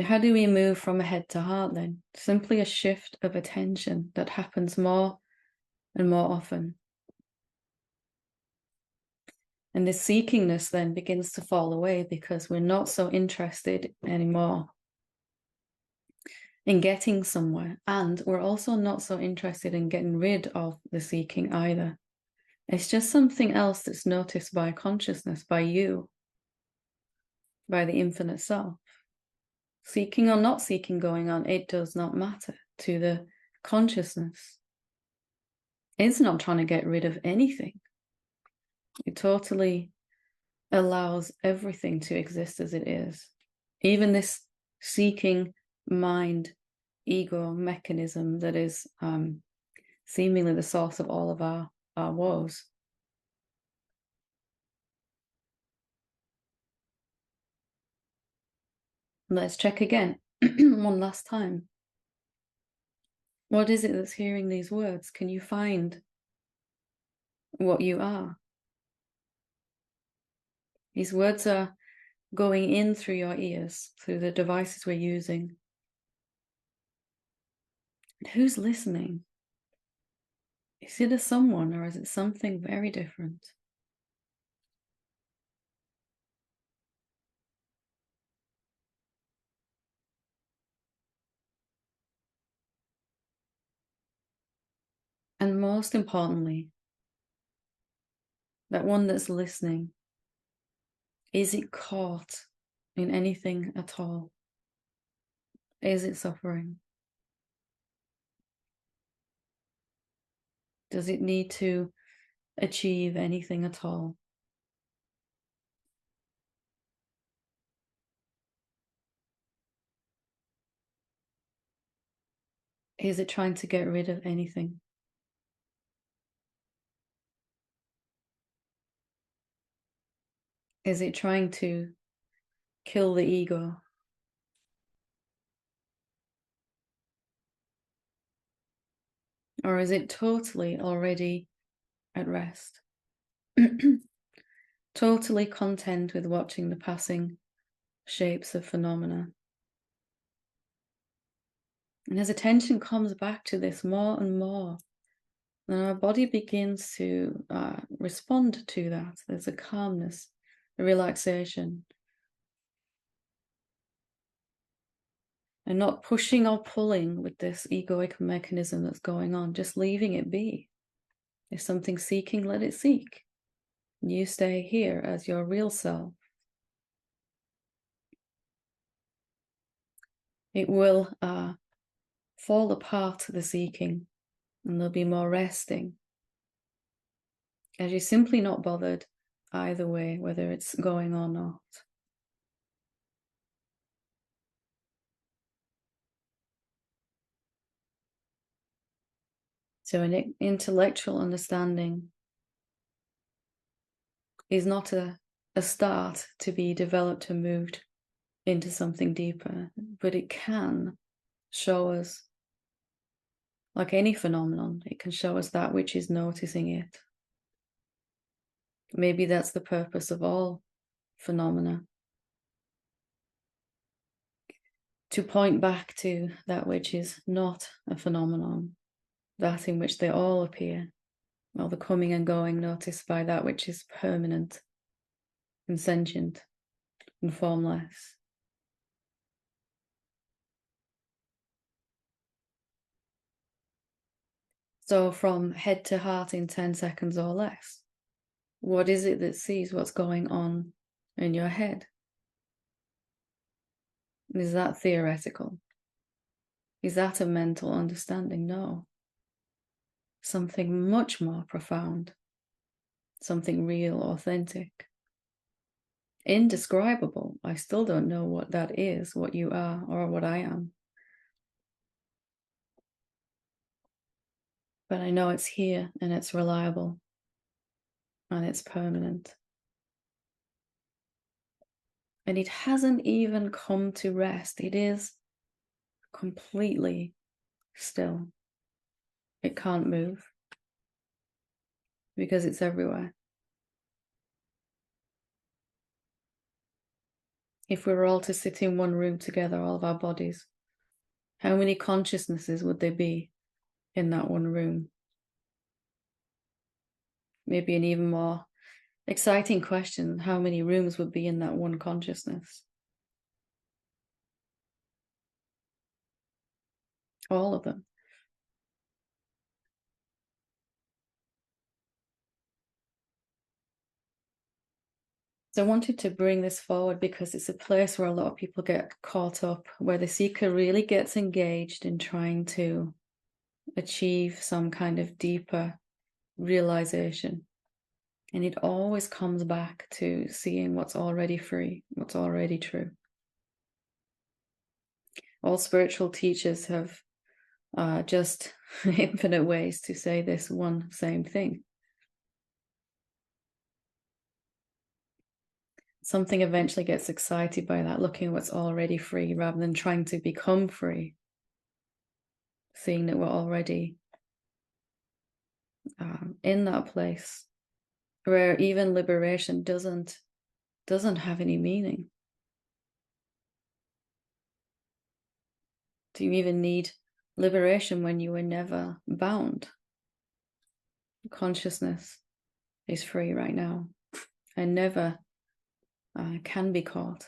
How do we move from head to heart then? Simply a shift of attention that happens more and more often. And this seekingness then begins to fall away because we're not so interested anymore in getting somewhere. And we're also not so interested in getting rid of the seeking either. It's just something else that's noticed by consciousness, by you, by the infinite self. Seeking or not seeking going on, it does not matter to the consciousness. It's not trying to get rid of anything. It totally allows everything to exist as it is. Even this seeking mind, ego mechanism that is seemingly the source of all of our woes. Let's check again, one last time. What is it that's hearing these words? Can you find what you are? These words are going in through your ears, through the devices we're using. And who's listening? Is it a someone or is it something very different? And most importantly, that one that's listening, is it caught in anything at all? Is it suffering? Does it need to achieve anything at all? Is it trying to get rid of anything? Is it trying to kill the ego? Or is it totally already at rest? Totally content with watching the passing shapes of phenomena. And as attention comes back to this more and more, then our body begins to respond to that. There's a calmness, a relaxation. And not pushing or pulling with this egoic mechanism that's going on, just leaving it be. If something's seeking, let it seek. You stay here as your real self. It will fall apart, the seeking, and there'll be more resting. As you're simply not bothered either way, whether it's going or not. So an intellectual understanding is not a start to be developed and moved into something deeper, but it can show us, like any phenomenon, it can show us that which is noticing it. Maybe that's the purpose of all phenomena, to point back to that which is not a phenomenon, that in which they all appear, all the coming and going noticed by that which is permanent and sentient and formless. So from head to heart in 10 seconds or less, what is it that sees what's going on in your head? Is that theoretical? Is that a mental understanding? No. Something much more profound. Something real, authentic. Indescribable. I still don't know what that is, what you are, or what I am. But I know it's here and it's reliable and it's permanent. And it hasn't even come to rest. It is completely still. It can't move because it's everywhere. If we were all to sit in one room together, all of our bodies, how many consciousnesses would there be in that one room? Maybe an even more exciting question, how many rooms would be in that one consciousness? All of them. So I wanted to bring this forward because it's a place where a lot of people get caught up, where the seeker really gets engaged in trying to achieve some kind of deeper realization. And it always comes back to seeing what's already free, what's already true. All spiritual teachers have just infinite ways to say this one same thing. Something eventually gets excited by that, looking at what's already free rather than trying to become free, seeing that we're already in that place where even liberation doesn't have any meaning. Do you even need liberation when you were never bound? Consciousness is free right now and never can be caught.